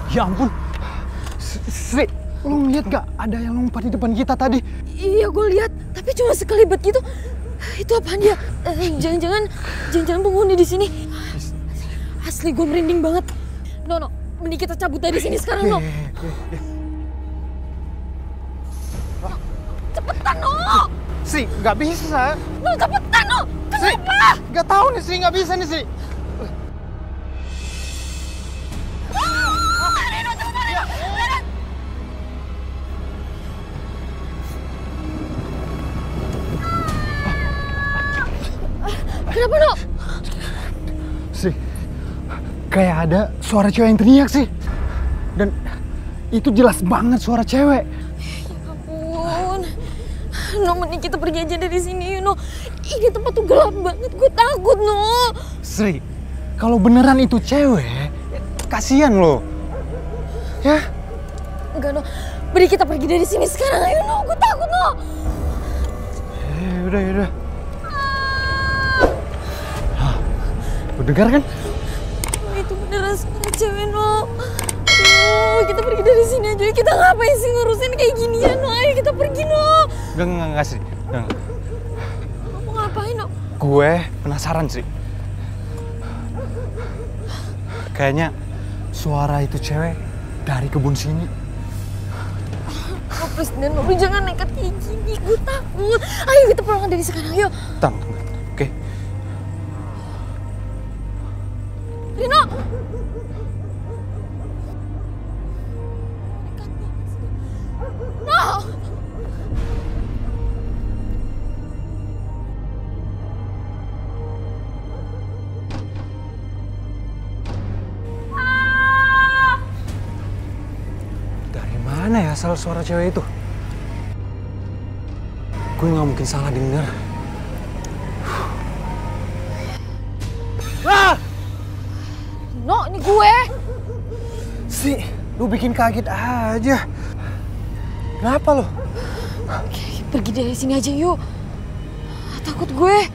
Ya ampun. Sri, lo ngeliat gak ada yang lompat di depan kita tadi? Iya, gue lihat, tapi cuma sekelibat gitu. Itu apaan dia? Jangan-jangan penghuni di sini. Asli gue merinding banget. No, mending kita cabut dari sini sekarang, No. Cepetan, No. Sri, nggak bisa. No, cepetan, No. Kenapa? Nggak tahu nih Sri, nggak bisa nih Sri. Kenapa, No? Sri, kayak ada suara cewek yang teriak sih. Dan itu jelas banget suara cewek. Ya ampun. No, mending kita pergi aja dari sini, No. Ini tempat tuh gelap banget, gue takut, No. Sri, kalau beneran itu cewek, kasihan lo. Ya? Enggak, No. Mending kita pergi dari sini sekarang, ayo, No. Gue takut, No. Yaudah. Lo dengar kan? Itu beneran suara cewek, No. Kita pergi dari sini aja. Kita ngapain sih ngurusin kayak ginian, No? Ayo kita pergi, No. Enggak Sri. Enggak. Kamu ngapain, No? Gue penasaran Sri. Kayaknya suara itu cewek dari kebun sini. No, please, Dan, No. Lu jangan nekat kayak gini. Gue takut. Ayo kita pulang dari sekarang, ayo. Tunggu. Oke. Rino! No! Dari mana ya asal suara cewek itu? Gue nggak mungkin salah denger. No, ini gue. Sih, lu bikin kaget aja. Kenapa lo? Oke, pergi dari sini aja yuk. Takut gue.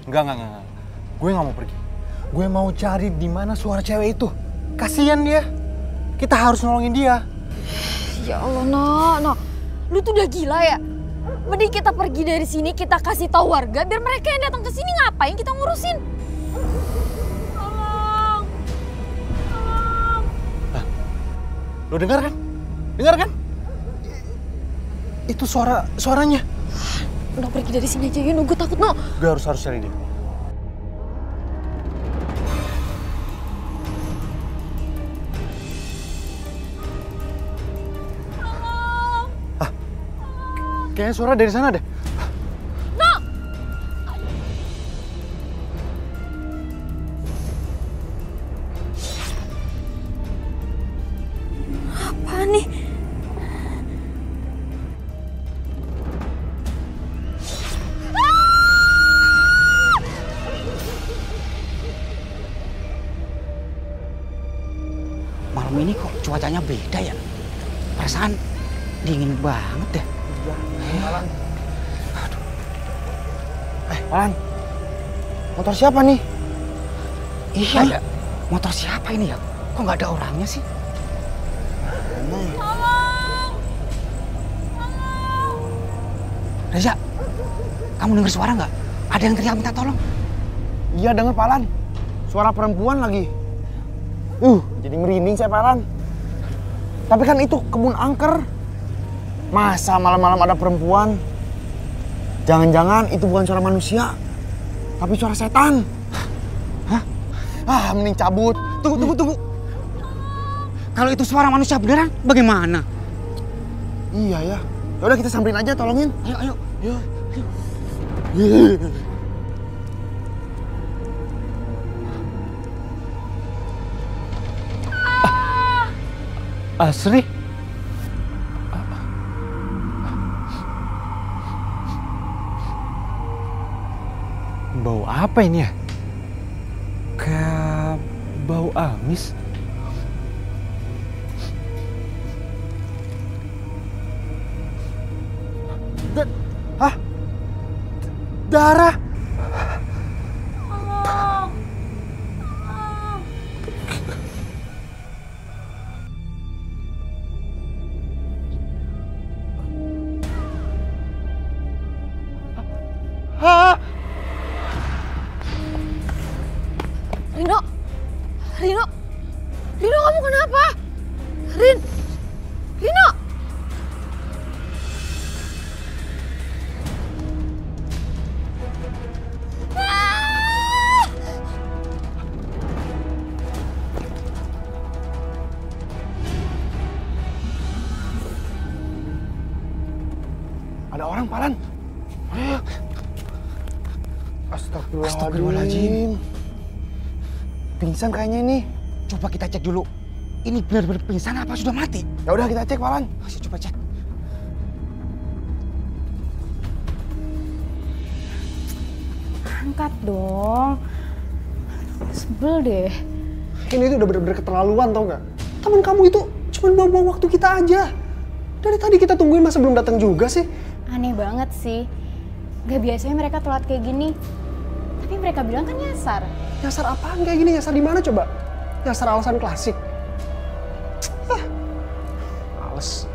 Enggak. Gue nggak mau pergi. Gue mau cari di mana suara cewek itu. Kasian dia. Kita harus nolongin dia. Ya Allah, No. Lu tuh udah gila ya? Mending kita pergi dari sini, kita kasih tahu warga biar mereka yang datang ke sini, ngapain kita ngurusin? Lo dengar kan? Dengar kan? Itu suaranya. No, pergi dari sini aja ya, No. Gue takut, No. Gue harus cari dia. Kayaknya suara dari sana deh. No! Apaan nih? Malam ini kok cuacanya beda ya? Perasaan dingin banget deh. Alan. Alan. Motor siapa nih? Iya ya, motor siapa ini ya? Kok nggak ada orangnya sih? Reza, kamu dengar suara nggak? Ada yang teriak minta tolong. Iya denger Pak Alan. Suara perempuan lagi. Jadi merinding saya Pak Alan. Tapi kan itu kebun angker. Masa malam-malam ada perempuan? Jangan-jangan itu bukan suara manusia, tapi suara setan. Hah? Mending cabut. Tunggu. Kalau itu suara manusia beneran, bagaimana? Iya ya. Yaudah kita samperin aja, tolongin. Ayo. Asri? Bau apa ini ya? Kayak bau amis. Hah? Darah? kamu kenapa? Rin! Rino! Ada orang, Palan. Ayo. Astagfirullahaladzim. Astagfirullahaladzim. Pingsan kayaknya ini. Coba kita cek dulu. Ini benar-benar pingsan apa sudah mati? Ya udah kita cek, Palan. Masih coba cek. Angkat dong. Sebel deh. Ini tuh udah bener-bener keterlaluan, tau gak? Temen kamu itu cuma buang-buang waktu kita aja. Dari tadi kita tungguin masa belum datang juga sih. Aneh banget sih. Gak biasanya mereka telat kayak gini. Tapi mereka bilang kan nyasar. Nyasar apaan kayak gini? Nyasar di mana coba? Nyasar alasan klasik. Males.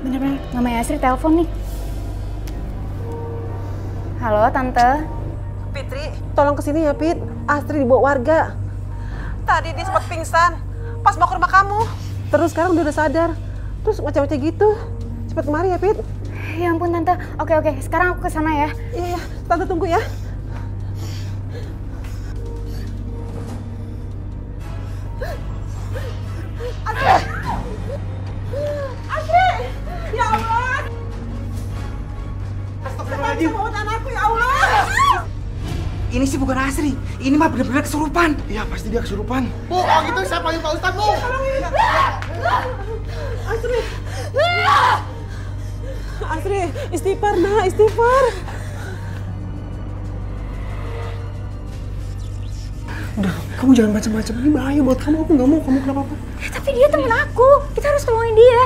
Bener-bener namanya Asri telepon nih. Halo Tante. Fitri, tolong kesini ya Pit. Astri dibawa warga. Tadi dia sempat pingsan pas mau ke rumah kamu. Terus sekarang dia udah sadar. Terus macam-macam gitu. Cepet kemari ya Pit. Ya ampun Tante. Oke, sekarang aku kesana ya. Iya, Tante tunggu ya. Astri! Ya Allah! Astagfirullahaladzim. Astagfirullahaladzim. Anakku ya Allah! Ini sih bukan Asri. Ini mah benar-benar kesurupan. Iya, pasti dia kesurupan. Bu, kalau gitu saya panggil Pak Ustadz, Bu. Astri! Astri, istighfar nak, istighfar. Udah, kamu jangan macam-macam. Ini bahaya buat kamu. Aku nggak mau kamu kenapa-apa. Tapi dia temen aku. Kita harus tolongin dia.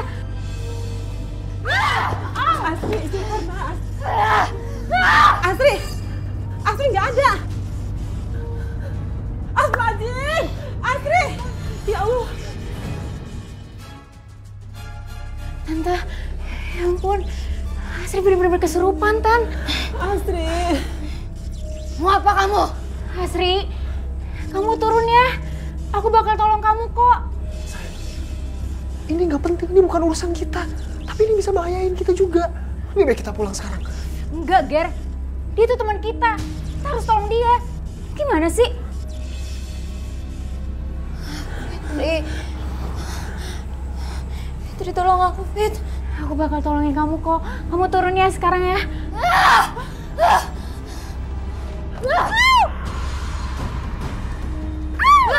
Astri, istighfar nak. Astri! Astri nggak ada. Astagfirullahaladzim! Astri! Ya Allah! Tante, ya ampun. Asri bener-bener kesurupan, Tan. Astri! Mau apa kamu? Asri, kamu turun ya. Aku bakal tolong kamu kok. Ini nggak penting. Ini bukan urusan kita. Tapi ini bisa bahayain kita juga. Lebih baik kita pulang sekarang. Enggak, Ger. Dia tuh teman kita. Kita harus tolong dia. Gimana sih? Fitri, tolong aku, Fit. Aku bakal tolongin kamu kok. Kamu turun ya sekarang ya.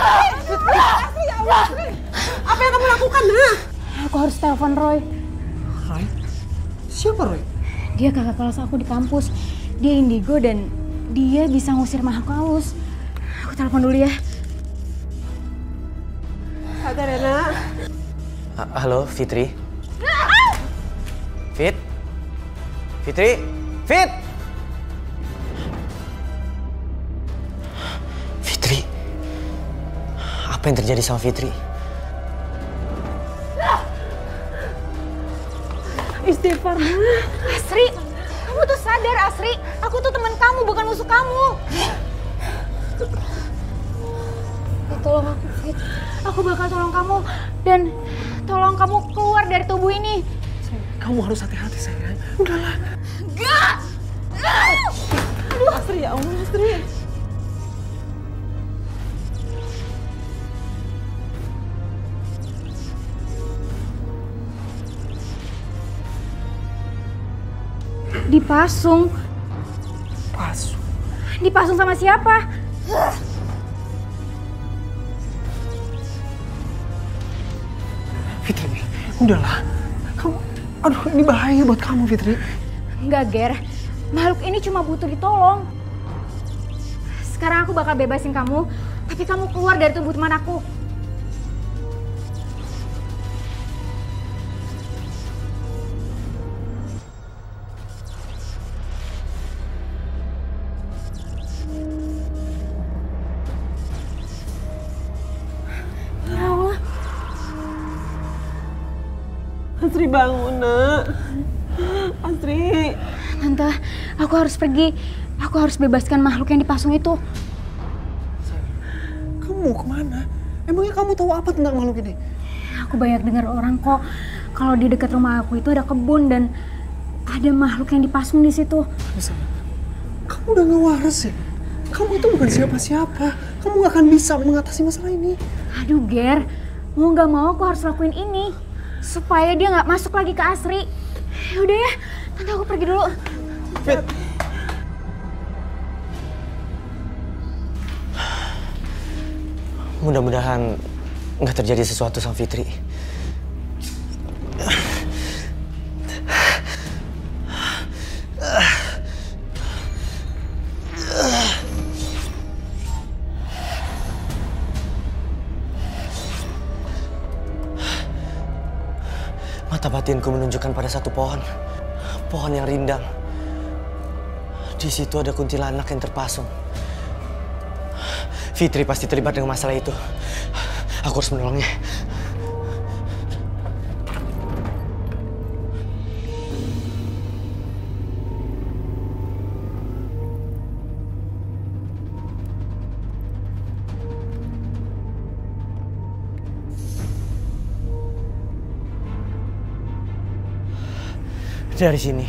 Astri, ya Allah! Astri! Apa yang kamu lakukan, nak? Aku harus telepon Roy. Roy? Siapa Roy? Dia kakak kelas aku di kampus. Dia indigo dan dia bisa ngusir makhluk halus. Aku telepon dulu ya. Sadar ya, nak. Halo, Fitri. Fit? Fitri? Fit! Fitri? Apa yang terjadi sama Fitri? Istighfar, nak. Asri, kamu tuh sadar Asri. Aku tuh teman kamu, bukan musuh kamu. Fit, tolong aku, Fit. Aku bakal tolong kamu dan tolong kamu keluar dari tubuh ini. Kamu harus hati-hati sayang. Udahlah. Aduh, Astri, ya Allah, Astri. Dipasung. Pasung. Dipasung sama siapa? Fitri, udahlah. Kamu, aduh ini bahaya buat kamu Fitri. Enggak, Ger. Makhluk ini cuma butuh ditolong. Sekarang aku bakal bebasin kamu, tapi kamu keluar dari tubuh teman aku. Ya Allah. Astri, bangun, nak. Astri. Tante, aku harus pergi. Aku harus bebaskan makhluk yang dipasung itu. mau kemana? Emangnya kamu tahu apa tentang makhluk ini? Aku banyak dengar orang kok kalau di dekat rumah aku itu ada kebun dan ada makhluk yang dipasung di situ. Bisa. Kamu udah gak waras ya? Kamu itu bukan siapa-siapa. Kamu gak akan bisa mengatasi masalah ini. Aduh Ger, mau gak mau aku harus lakuin ini supaya dia gak masuk lagi ke Asri. Yaudah ya, tante aku pergi dulu. Fit. Mudah-mudahan nggak terjadi sesuatu sama Fitri. Mata batinku menunjukkan pada satu pohon. Pohon yang rindang. Di situ ada kuntilanak yang terpasung. Fitri pasti terlibat dengan masalah itu. Aku harus menolongnya. Dari sini,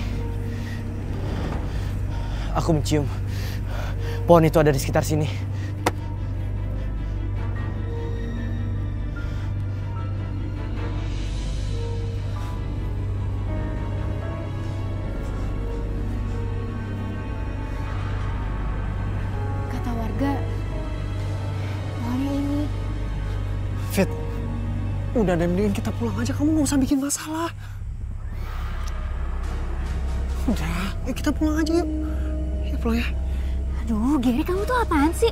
aku mencium pohon itu ada di sekitar sini. Kata warga, pohonnya ini. Fit, udah deh, mendingan kita pulang aja. Kamu gak usah bikin masalah. Udah, yuk kita pulang aja yuk. Yuk pulang ya. Aduh, Gary kamu tuh apaan sih?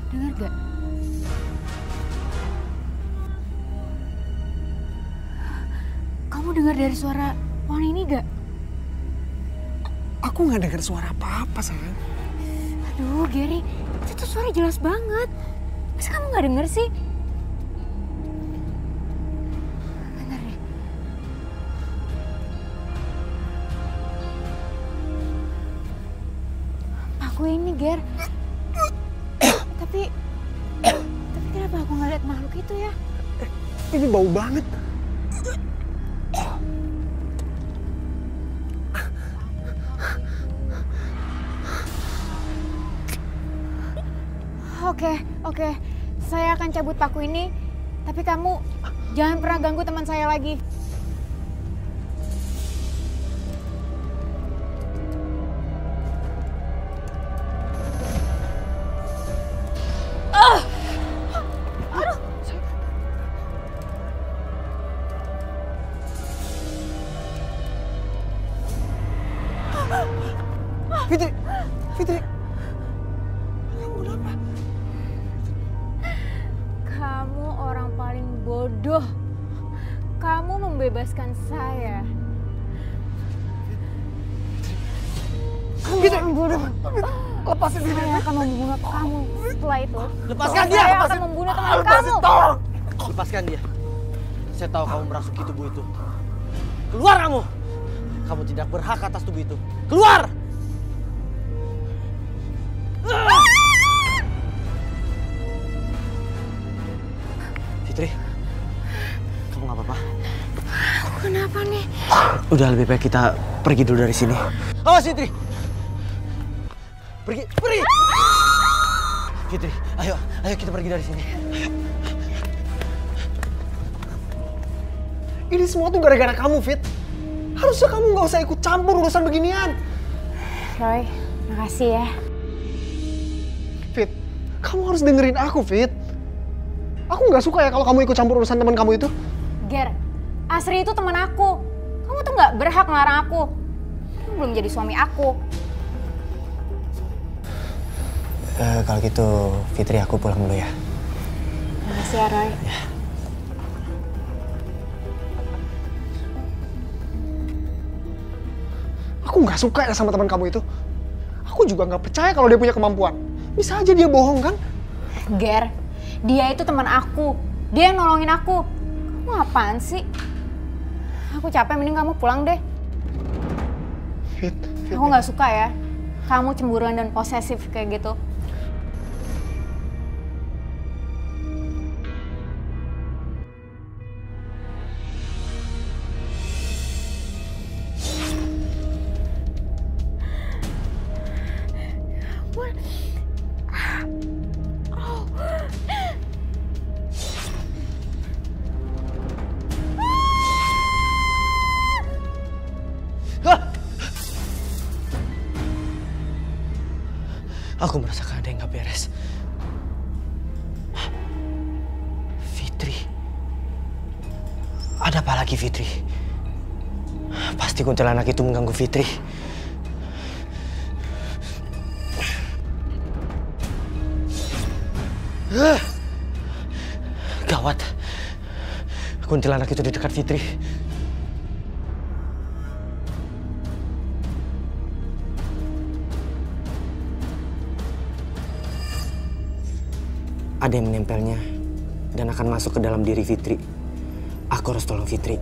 Dengar gak? Kamu dengar dari suara pohon ini gak? Aku gak dengar suara apa-apa, sayang. Aduh, Gary, itu tuh suara jelas banget. Masa kamu gak denger sih? Bentar deh. Aku ini, Ger. Tapi kenapa aku gak lihat makhluk itu ya? Ini bau banget. Oke. Saya akan cabut paku ini. Tapi kamu jangan pernah ganggu teman saya lagi. Fitri. Kamu orang paling bodoh. Kamu membebaskan saya. Kamu orang bodoh. Lepasin diri. Saya akan membunuh kamu. Setelah itu, Lepaskan dia! saya akan membunuh teman kamu. Lepaskan dia. Saya tahu kamu merasuki tubuh itu. Keluar kamu! Kamu tidak berhak atas tubuh itu. Keluar! Fitri, kamu nggak apa-apa? Aku kenapa nih? Udah lebih baik kita pergi dulu dari sini. Awas Fitri! Pergi! Fitri, ayo kita pergi dari sini. Ini semua tuh gara-gara kamu, Fit. Harusnya kamu gak usah ikut campur urusan beginian. Roy, makasih ya. Fit, kamu harus dengerin aku, Fit. Aku gak suka ya kalau kamu ikut campur urusan teman kamu itu. Ger, Asri itu teman aku. Kamu tuh gak berhak ngelarang aku. Kamu belum jadi suami aku. Kalau gitu, Fitri aku pulang dulu ya. Makasih ya, Roy. Ya. Aku gak suka ya sama teman kamu itu. Aku juga gak percaya kalau dia punya kemampuan. Bisa aja dia bohong kan? Ger, dia itu teman aku. Dia yang nolongin aku. Kamu apaan sih? Aku capek, mending kamu pulang deh. Fit, Aku nggak suka ya, kamu cemburuan dan posesif kayak gitu. Aku merasakan ada yang gak beres. Fitri. Ada apa lagi Fitri? Pasti kuntilanak itu mengganggu Fitri. Gawat. Kuntilanak itu di dekat Fitri. Ada yang menempelnya dan akan masuk ke dalam diri Fitri. Aku harus tolong Fitri.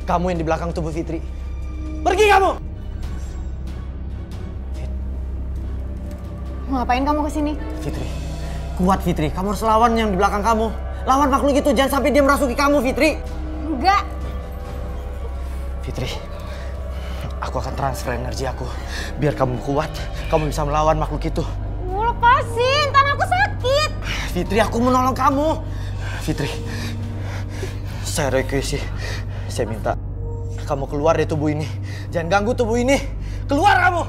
Kamu yang di belakang tubuh Fitri. Pergi kamu! Ngapain kamu kesini? Fitri, kuat Fitri. Kamu harus lawan yang di belakang kamu. Lawan makhluk itu, jangan sampai dia merasuki kamu Fitri. Enggak. Fitri, aku akan transfer energi aku. Biar kamu kuat, kamu bisa melawan makhluk itu. Lepasin, tangan aku sakit. Fitri, aku menolong kamu. Fitri, saya request. Saya minta kamu keluar dari tubuh ini. Jangan ganggu tubuh ini. Keluar kamu.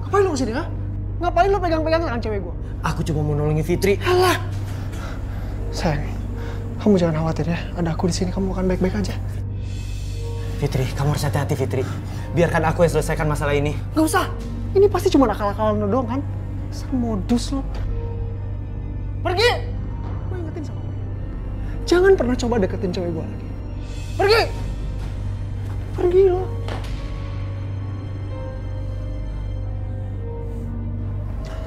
Ngapain lo kesini, ha? Ngapain lo pegang-pegang tangan cewek gue? Aku cuma mau nolongin Fitri. Alah. Sayang, kamu jangan khawatir ya. Ada aku di sini, kamu akan baik-baik aja. Fitri, kamu harus hati-hati Fitri. Biarkan aku yang selesaikan masalah ini. Gak usah. Ini pasti cuma akal-akalan lo doang kan? Dasar modus lo. Pergi! Gue ingetin sama lo. Jangan pernah coba deketin cewek gue lagi. Pergi! Pergi lo.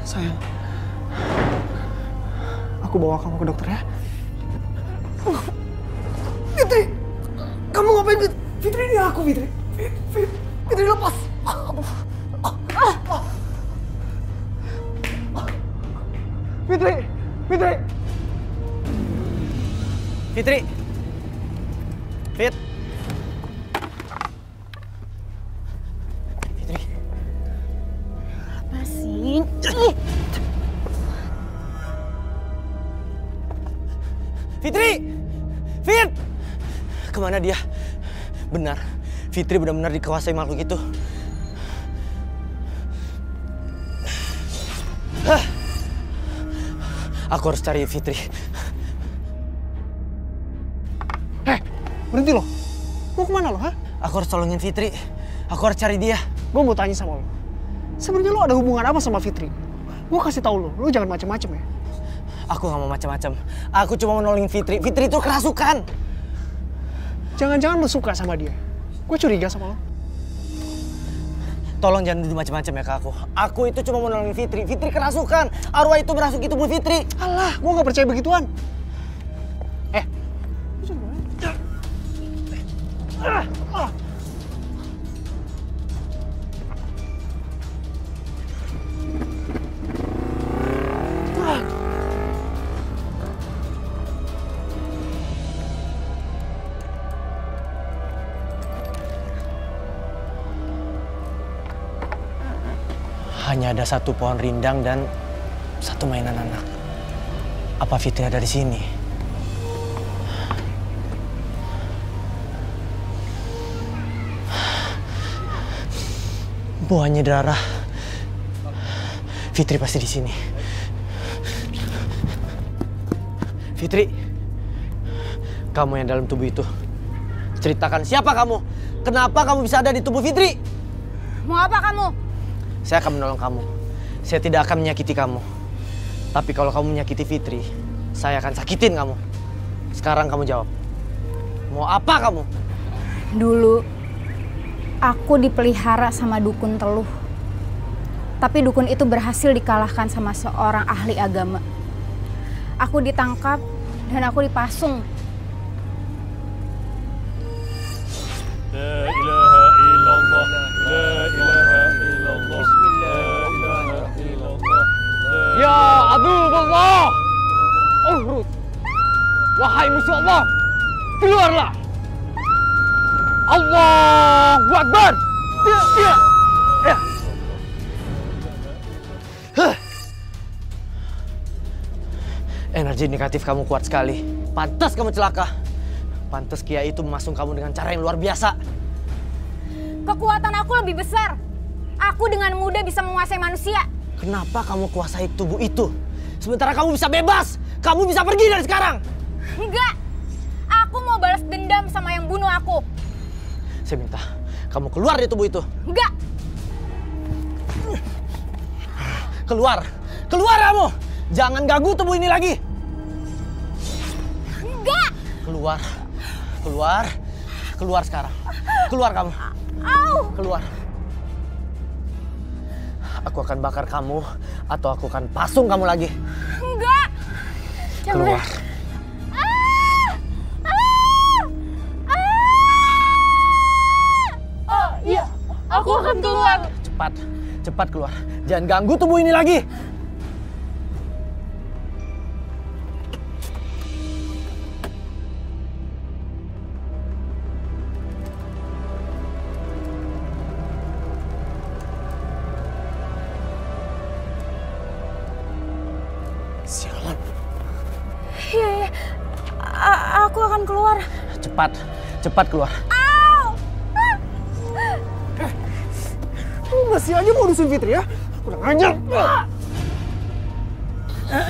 Sayang, aku bawa kamu ke dokter ya. Fitri! Kamu ngapain? Fitri, ini aku Fitri. Fitri lepas. Fitri! Fitri! Fitri! Fit! Fitri! Apa sih? Fitri! Fit! Kemana dia? Benar, Fitri benar-benar dikuasai makhluk itu. Aku harus cari Fitri. Berhenti lo. Mau kemana lo, ha? Aku harus tolongin Fitri. Aku harus cari dia. Gue mau tanya sama lo. Sebenarnya lo ada hubungan apa sama Fitri? Gue kasih tahu lo jangan macem-macem ya. Aku gak mau macam-macam. Aku cuma mau nolongin Fitri. Fitri itu kerasukan. Jangan-jangan lo suka sama dia. Gue curiga sama lo. Tolong jangan duduk macam-macam ya ke aku. Aku itu cuma mau nolongin Fitri. Fitri kerasukan. Arwah itu merasuki tubuh Fitri. Alah, gue gak percaya begituan. Hanya ada satu pohon rindang dan satu mainan anak. Apa Fitri ada di sini? Buahnya darah. Fitri pasti di sini. Fitri, kamu yang dalam tubuh itu. Ceritakan siapa kamu? Kenapa kamu bisa ada di tubuh Fitri? Mau apa kamu? Saya akan menolong kamu. Saya tidak akan menyakiti kamu. Tapi kalau kamu menyakiti Fitri, saya akan sakitin kamu. Sekarang kamu jawab. Mau apa kamu? Dulu, aku dipelihara sama dukun Teluh. Tapi dukun itu berhasil dikalahkan sama seorang ahli agama. Aku ditangkap dan aku dipasung. La ilaha illallah. Wahai musuh Allah, keluarlah! Allahu Akbar! Ya. Energi negatif kamu kuat sekali. Pantas kamu celaka. Pantas Kiai itu memasung kamu dengan cara yang luar biasa. Kekuatan aku lebih besar. Aku dengan mudah bisa menguasai manusia. Kenapa kamu kuasai tubuh itu? Sementara kamu bisa bebas. Kamu bisa pergi dari sekarang. Enggak. Aku mau balas dendam sama yang bunuh aku. Saya minta kamu keluar dari tubuh itu. Enggak. Keluar. Keluar kamu. Jangan ganggu tubuh ini lagi. Enggak. Keluar. Keluar. Keluar sekarang. Keluar kamu. Au. Keluar. Aku akan bakar kamu atau aku akan pasung kamu lagi. Enggak. Keluar. Iya, aku akan keluar. Cepat. Cepat keluar. Jangan ganggu tubuh ini lagi. Sialan. Iya. Aku akan keluar. Cepat. Cepat keluar. Masih aja mau dusun Fitri ya? Udah ngajar.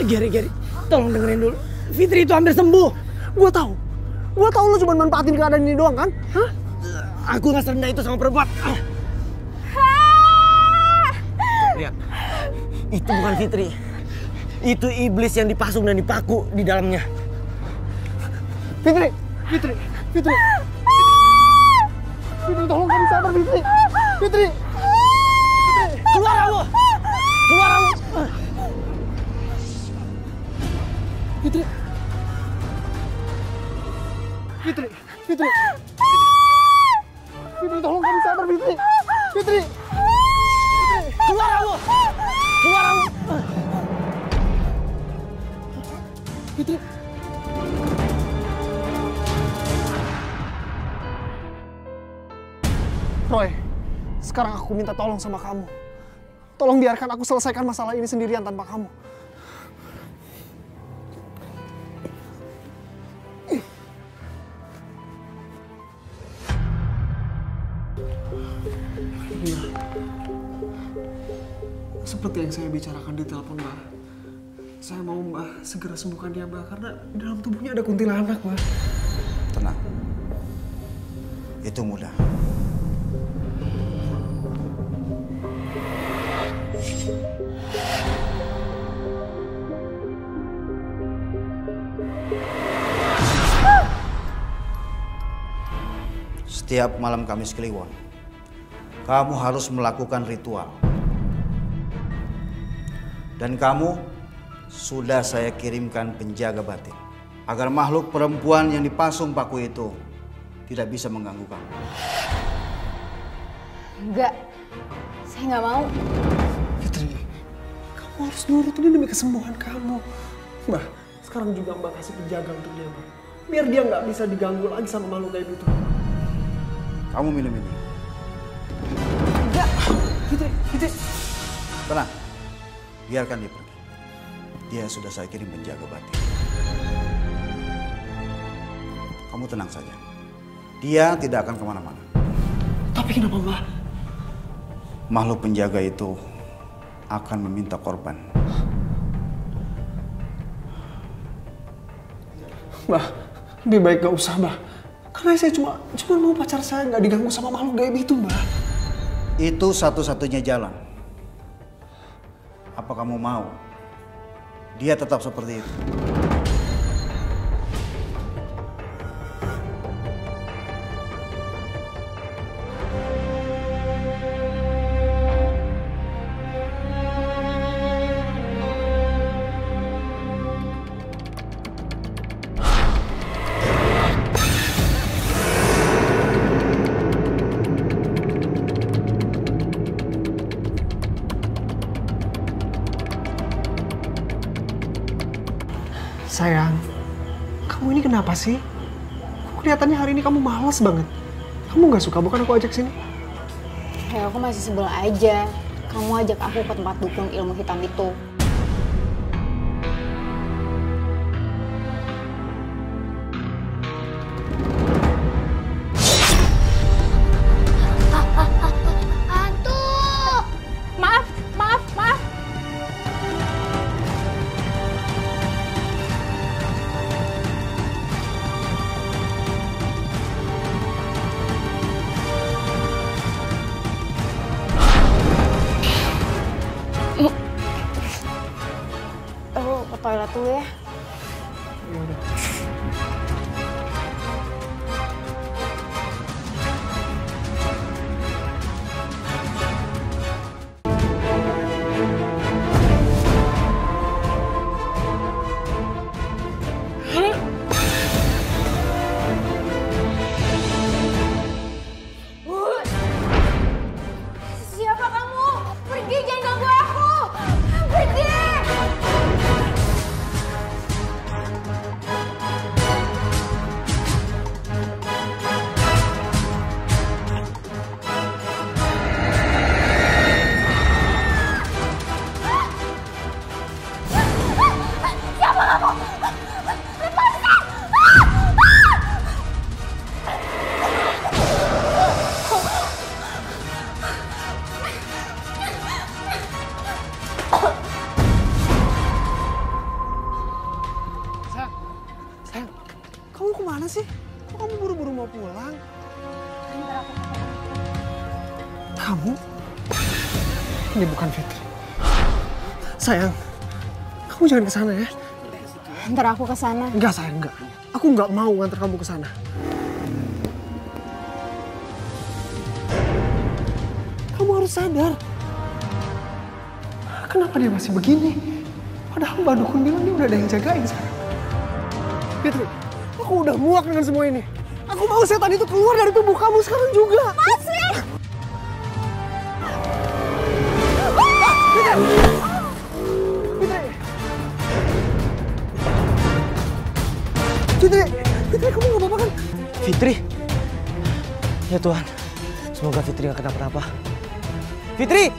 Gary, tolong dengerin dulu. Fitri itu hampir sembuh. Gua tahu lu cuma manfaatin keadaan ini doang kan? Hah? Aku nggak serendah itu sama perempuan. Lihat, itu bukan Fitri. Itu iblis yang dipasung dan dipaku di dalamnya. Fitri, tolong kamu sabar Fitri. Fitri. Keluar kamu! Keluar kamu! Fitri, tolong kamu sabar Fitri. Fitri. Keluar kamu! Keluar kamu! Fitri. Roy, sekarang aku minta tolong sama kamu. Tolong biarkan aku selesaikan masalah ini sendirian tanpa kamu. Iya. Seperti yang saya bicarakan di telepon, Mbak. Saya mau Mbak segera sembuhkan dia, Mbak, karena di dalam tubuhnya ada kuntilanak, Mbak. Tenang. Itu mudah. Setiap malam Kamis Kliwon, kamu harus melakukan ritual. Dan kamu sudah saya kirimkan penjaga batin agar makhluk perempuan yang dipasung paku itu tidak bisa mengganggu kamu. Enggak. Saya nggak mau. Fitri, kamu harus nurut ini demi kesembuhan kamu. Mbak, sekarang juga Mbak kasih penjaga untuk dia, Mbak. Biar dia nggak bisa diganggu lagi sama makhluk gaib itu. Kamu minum ini. Enggak, Fitri. Tenang, biarkan dia pergi. Dia sudah saya kirim penjaga batin. Kamu tenang saja. Dia tidak akan kemana-mana. Tapi kenapa, Mbak? Makhluk penjaga itu akan meminta korban. Mbak, lebih baik gak usah, Mbak. Karena saya cuma mau pacar saya nggak diganggu sama makhluk gaib itu, Mbak. Itu satu-satunya jalan. Apa kamu mau dia tetap seperti itu? Sayang, kamu Kamu ini kenapa sih? Kok kelihatannya hari ini kamu malas banget. Kamu nggak suka bukan aku ajak sini? Ya aku masih sebel aja. Kamu ajak aku ke tempat dukun ilmu hitam itu. Toilet dulu ya. Siapa kamu? Pergi, jangan ganggu aku. Pergi. Sayang, kamu kemana sih? Kok kamu buru-buru mau pulang? Kamu? Ini bukan Fitri. Sayang, kamu jangan ke sana ya. Ntar aku ke sana. Enggak sayang, enggak. Aku nggak mau nganter kamu ke sana. Kamu harus sadar. Kenapa dia masih begini? Padahal Mbak Dukun bilang dia udah ada yang jagain sekarang. Fitri, aku udah muak dengan semua ini. Aku mau setan itu keluar dari tubuh kamu sekarang juga. Masih? Fitri, kamu gak apa-apa kan? Fitri? Ya Tuhan, semoga Fitri gak kenapa-napa. Fitri!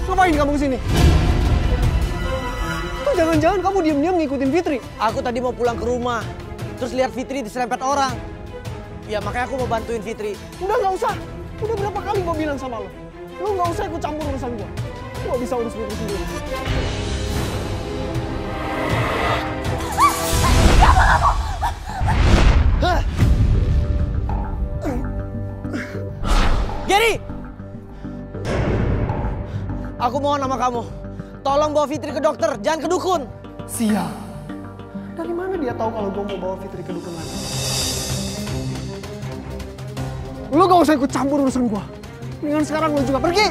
Ngapain kamu kesini? Tuh jangan-jangan kamu diam-diam ngikutin Fitri. Aku tadi mau pulang ke rumah, terus lihat Fitri diserempet orang. Ya makanya aku mau bantuin Fitri. Udah gak usah. Udah berapa kali gue bilang sama lo. Lo gak usah ikut campur urusan gue. Lo gak bisa urus Fitri sendiri. Gary! Aku mohon sama kamu, tolong bawa Fitri ke dokter, jangan ke dukun. Sial. Dari mana dia tahu kalau gue mau bawa Fitri ke dukun lagi? Lo gak usah ikut campur urusan gue. Mendingan sekarang lo juga pergi.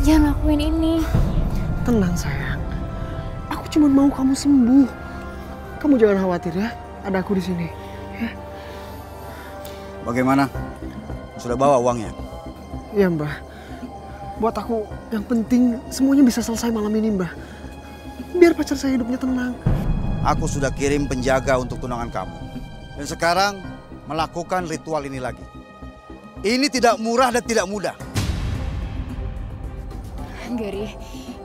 Jangan lakuin ini. Tenang sayang. Aku cuma mau kamu sembuh. Kamu jangan khawatir ya. Ada aku di sini. Ya. Bagaimana? Sudah bawa uangnya? Iya Mbah. Buat aku yang penting semuanya bisa selesai malam ini Mbah. Biar pacar saya hidupnya tenang. Aku sudah kirim penjaga untuk tunangan kamu. Dan sekarang melakukan ritual ini lagi. Ini tidak murah dan tidak mudah. Gary,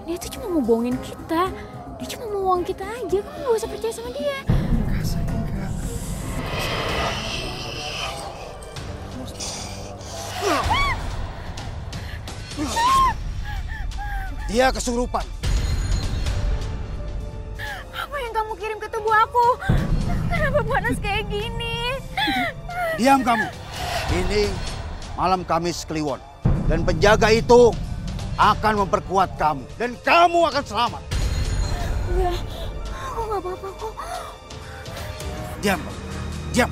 dia tuh cuma mau bohongin kita. Dia cuma mau uang kita aja. Kamu gak usah percaya sama dia. Enggak sayang, enggak. Dia kesurupan. Apa yang kamu kirim ke tubuh aku? Kenapa panas kayak gini? Diam kamu. Ini malam Kamis Kliwon. Dan penjaga itu akan memperkuat kamu. Dan kamu akan selamat. Enggak, aku gak apa-apa kok. Diam, diam.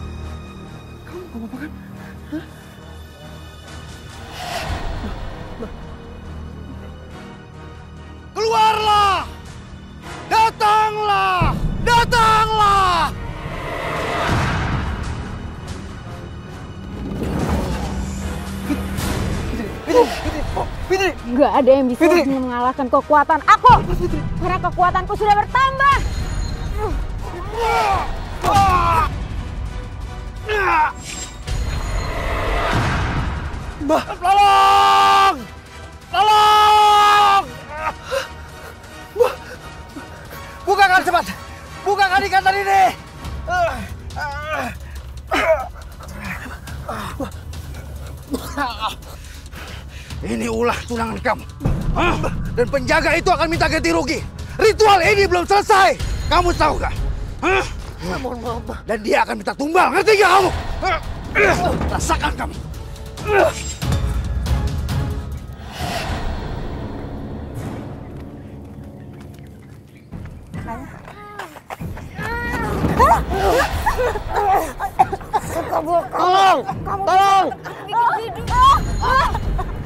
Kamu gak apa-apa kan? Hah? Keluarlah! Datanglah! Datanglah! ada yang bisa mengalahkan kekuatan aku. Karena kekuatanku sudah bertambah. Mbah, tolong! Tolong! Mbah, bukakan cepat! Bukakan ikatan ini! Ini ulah tunangan kamu. Dan penjaga itu akan minta ganti rugi. Ritual ini belum selesai. Kamu tahu gak? Mohon maaf. Dan dia akan minta tumbal. Ngerti gak kamu? Rasakan kamu. Tolong! Tolong!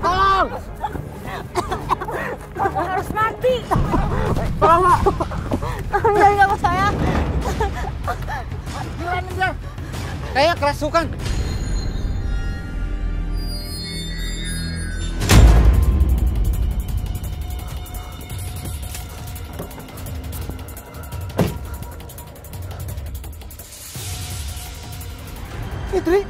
Tolong! Kamu harus mati. Tolong! Jangan ganggu saya. Kayak kerasukan. Fitri.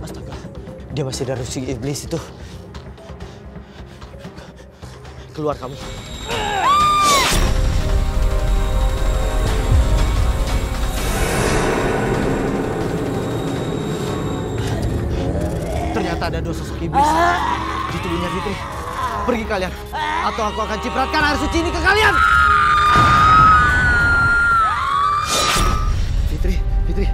Astaga, dia masih ada rusuk iblis itu. Keluar kamu. Ternyata ada dua sosok iblis di tubuhnya Fitri. Pergi kalian, atau aku akan cipratkan air suci ini ke kalian. Fitri, Fitri.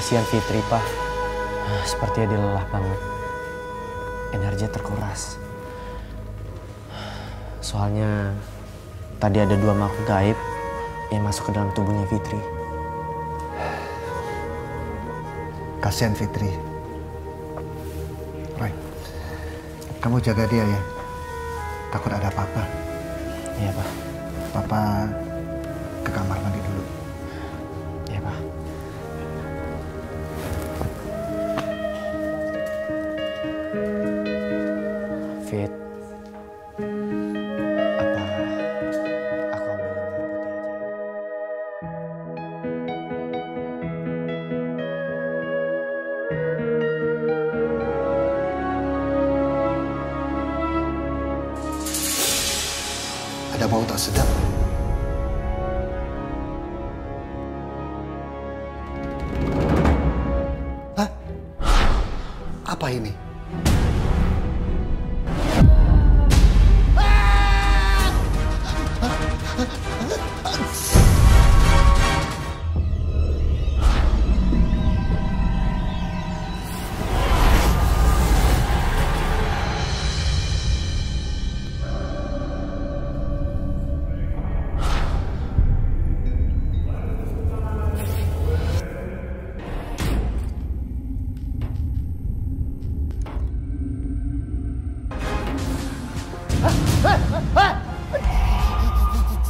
Kasihan Fitri, Pak. Sepertinya dia lelah banget. Energinya terkuras. Soalnya tadi ada dua makhluk gaib yang masuk ke dalam tubuhnya Fitri. Kasihan Fitri. Roy, kamu jaga dia ya. Takut ada apa-apa. Iya, Pak. Papa ke kamar mandi dulu. Iya, Pak. Fit, apa aku ambil air putih aja ya? Ada bau tak sedap. Hah? Apa ini?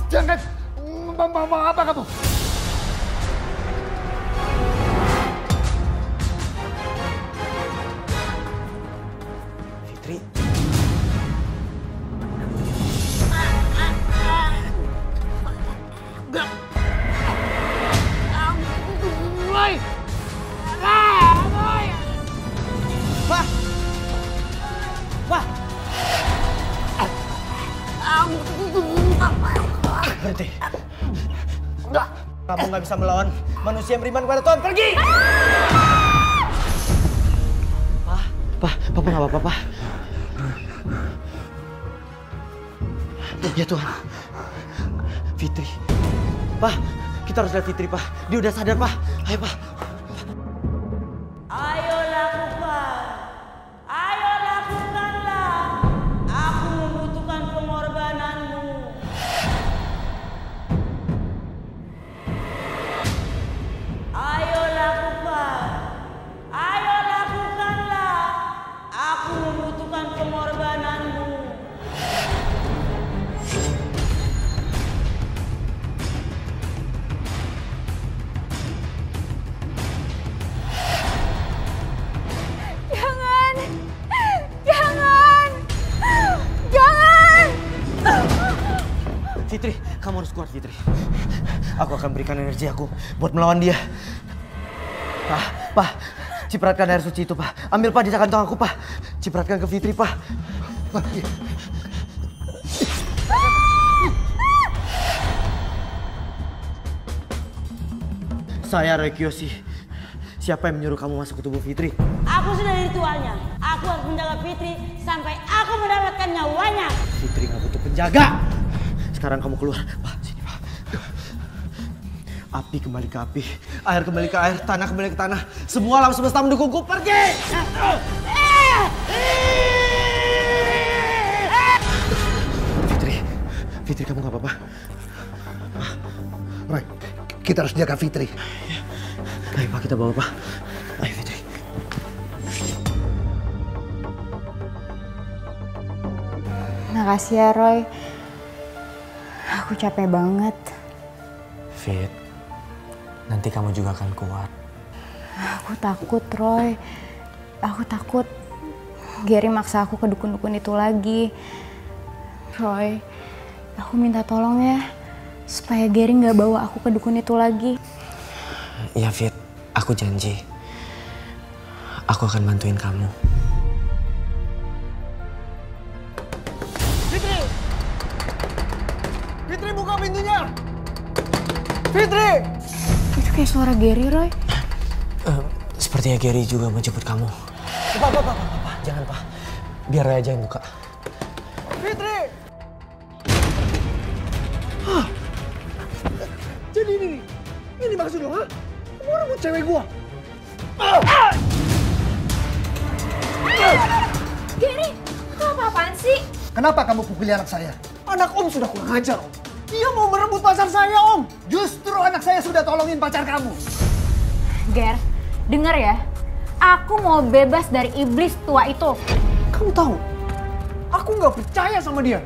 Jangan! Mau apa kamu? Fitri. Fitri. Kamu nggak bisa melawan manusia yang beriman kepada Tuhan. Pergi! Pak, Papa nggak apa-apa, Pak. Ya Tuhan. Fitri. Pak, kita harus lihat Fitri, Pak. Dia udah sadar, Pak. Ayo, Pak. Ayo lakukan. Ayo lakukanlah. Aku membutuhkan pengorbananmu. Ayo lakukan. Ayo lakukanlah. Aku membutuhkan pengorbananmu. Jangan! Jangan! Jangan! Fitri, kamu harus kuat, Fitri. Aku akan berikan energi aku buat melawan dia. Pak, cipratkan air suci itu, Pak. Ambil, Pak, di kantong aku, Pak. Cipratkan ke Fitri, Pak. Saya Roy Kiyoshi. Siapa yang menyuruh kamu masuk ke tubuh Fitri? Aku sudah ritualnya. Aku harus menjaga Fitri sampai aku mendapatkan nyawanya. Fitri nggak butuh penjaga. Sekarang kamu keluar. Pak, sini, Pak. Api kembali ke api, air kembali ke air, tanah kembali ke tanah. Semua alam semesta mendukungku. Pergi! Fitri, kamu nggak apa-apa? Roy, kita harus jaga Fitri. Ayo, Pak, kita bawa, Pak. Ayo, Fitri. Makasih ya, Roy. Aku capek banget. Fit, nanti kamu juga akan kuat. Aku takut, Roy. Aku takut Gary maksa aku ke dukun-dukun itu lagi. Roy, aku minta tolong ya, supaya Gary nggak bawa aku ke dukun itu lagi. Iya, Fit. Aku janji. Aku akan bantuin kamu. Fitri! Fitri, buka pintunya! Fitri! Itu kayak suara Gary, Roy. Sepertinya Gary juga menjemput kamu. Pak, jangan, Pak. Biar Roy aja yang buka. Fitri! Hah? Jadi ini maksud lo, ha? Kamu rebut cewek gua? Gary, itu apa-apaan sih? Kenapa kamu pukuli anak saya? Anak Om sudah kurang ajar, Om. Dia mau merebut pacar saya, Om. Justru anak saya sudah tolongin pacar kamu. Ger, denger ya. Aku mau bebas dari iblis tua itu. Kamu tahu, aku nggak percaya sama dia.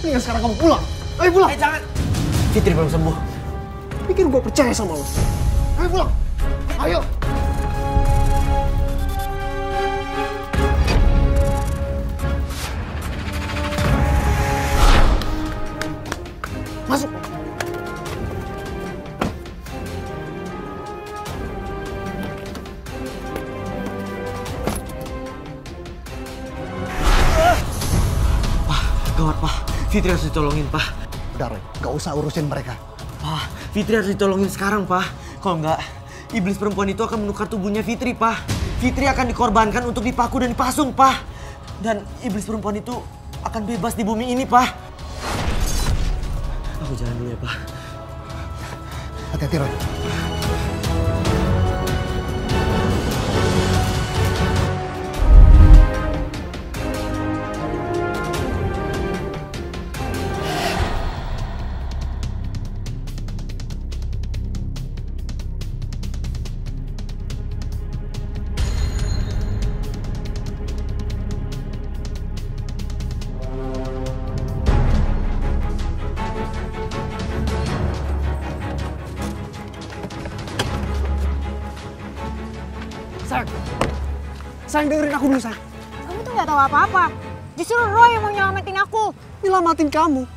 Mendingan sekarang kamu pulang. Ayo pulang. Jangan. Fitri belum sembuh. Pikir gue percaya sama lo. Ayo pulang. Ayo. Masuk. Gawat, Pak. Fitri harus ditolongin, Pak. Udah, Roy, gak usah urusin mereka. Pak, Fitri harus ditolongin sekarang, Pak. Kalau enggak, iblis perempuan itu akan menukar tubuhnya Fitri, Pak. Fitri akan dikorbankan untuk dipaku dan dipasung, Pak. Dan iblis perempuan itu akan bebas di bumi ini, Pak. Aku jalan dulu ya, Pak. Hati-hati, Roy. Sayang, dengerin aku dulu, sayang. Kamu tuh nggak tahu apa-apa. Justru Roy yang mau nyelamatin aku. Nyelamatin kamu?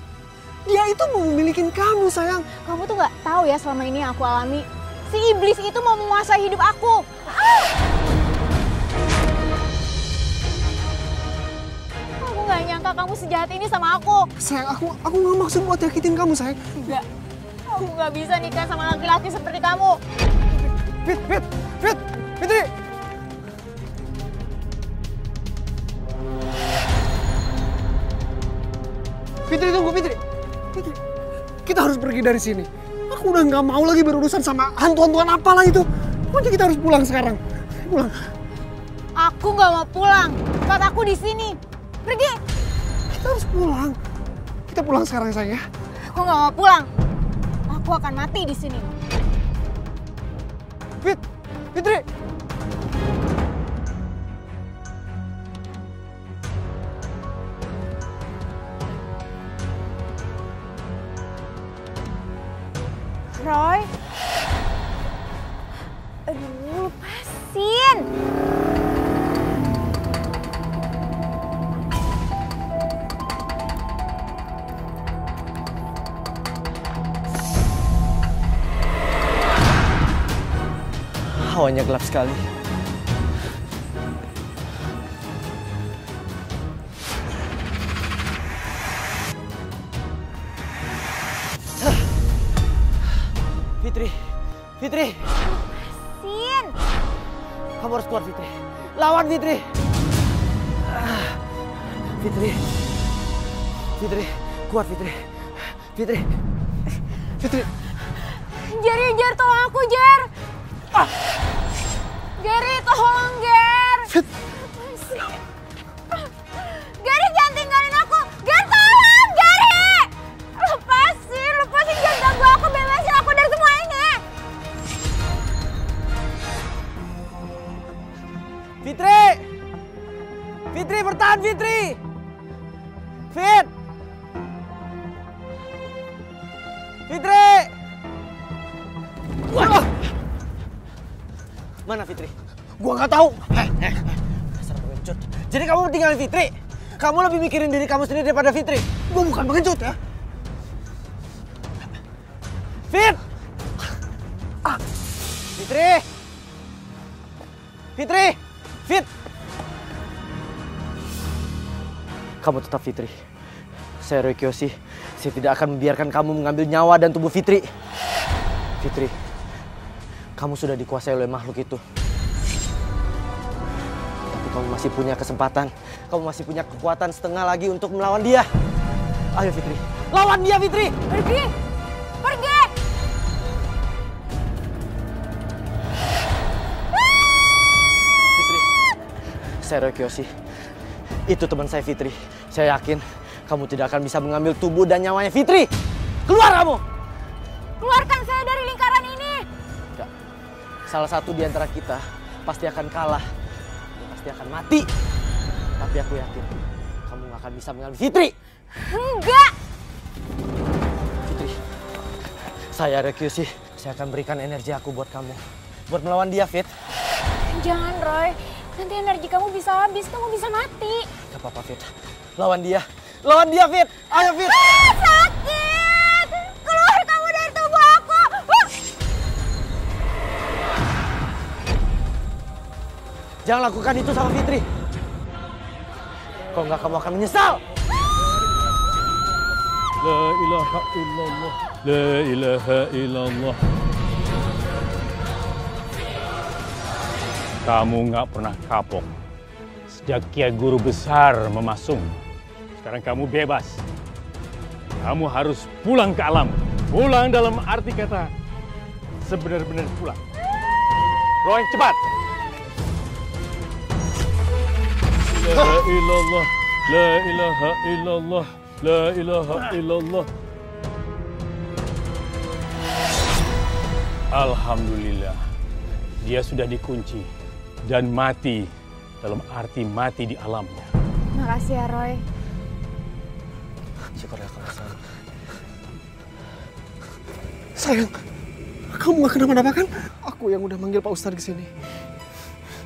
Dia itu mau memiliki kamu, sayang. Kamu tuh nggak tahu ya selama ini yang aku alami. Si iblis itu mau menguasai hidup aku. Aku nggak nyangka nyangka kamu sejahat ini sama aku. Sayang, aku nggak maksud buat nyakitin kamu, sayang. Enggak. Aku nggak bisa nikah sama laki-laki seperti kamu. Fitri! Fitri, tunggu, Fitri. Kita harus pergi dari sini. Aku udah nggak mau lagi berurusan sama hantu-hantuan apalah itu. Pokoknya kita harus pulang sekarang. Pulang. Aku nggak mau pulang. Tempat aku di sini. Pergi. Kita harus pulang. Kita pulang sekarang, sayang ya. Aku nggak mau pulang. Aku akan mati di sini. Fitri! Roy. Aduh, lepasin. Hawanya gelap sekali. Fitri! Sin! Kamu harus kuat, Fitri. Lawan, Fitri! Fitri, kuat, Fitri. Jer, tolong aku, Jer! Gary, tolong, Ger! Gary, jangan tinggalin aku! Ger, tolong, Gary! Lepasin, jangan ganggu aku, bebasin aku dari semua ini! Fitri, bertahan, Fitri! Fitri! Mana Fitri? Gua nggak tahu. Dasar pengecut. Jadi kamu tinggalin Fitri? Kamu lebih mikirin diri kamu sendiri daripada Fitri? Gua bukan pengecut ya. Fitri! Kamu tetap Fitri. Saya Roy Kiyoshi. Saya tidak akan membiarkan kamu mengambil nyawa dan tubuh Fitri. Fitri, kamu sudah dikuasai oleh makhluk itu. Tapi kamu masih punya kesempatan. Kamu masih punya kekuatan setengah lagi untuk melawan dia. Ayo Fitri, lawan dia Fitri! Pergi! Fitri, saya Roy Kiyoshi. Itu teman saya Fitri. Saya yakin kamu tidak akan bisa mengambil tubuh dan nyawanya Fitri. Keluar kamu! Keluarkan saya dari lingkaran ini! Enggak. Salah satu di antara kita pasti akan kalah. Pasti akan mati. Tapi aku yakin kamu gak akan bisa mengambil Fitri. Enggak! Fitri, saya Roy Kiyoshi. Saya akan berikan energi aku buat kamu. Buat melawan dia, Fit. Jangan, Roy. Nanti energi kamu bisa habis, kamu bisa mati. Gak apa-apa, Fit. Lawan dia. Lawan dia, Fit. Ayo, Fit. Sakit! Keluar kamu dari tubuh aku! Jangan lakukan itu sama Fitri. Kalau enggak, kamu akan menyesal. La ilaha illallah. La ilaha illallah. Kamu nggak pernah kapok. Sejak Kiai Guru Besar memasung, sekarang kamu bebas. Kamu harus pulang ke alam. Pulang dalam arti kata sebenar-benar pulang. Roy, cepat! La ilallah, la ilaha illallah, la ilaha illallah. Alhamdulillah, dia sudah dikunci dan mati dalam arti mati di alamnya. Makasih ya, Roy. Syukurlah kamu sayang. Sayang, kamu gak kenapa-napa kan? Aku yang udah manggil Pak Ustadz ke sini.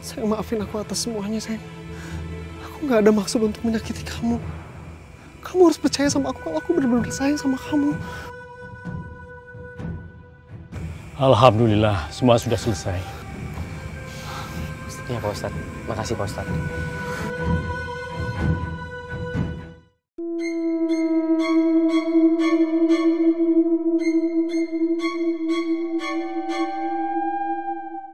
Sayang, maafin aku atas semuanya, sayang. Aku gak ada maksud untuk menyakiti kamu. Kamu harus percaya sama aku kalau aku benar-benar sayang sama kamu. Alhamdulillah, semua sudah selesai. Iya Pak Ustadz, makasih Pak Ustadz.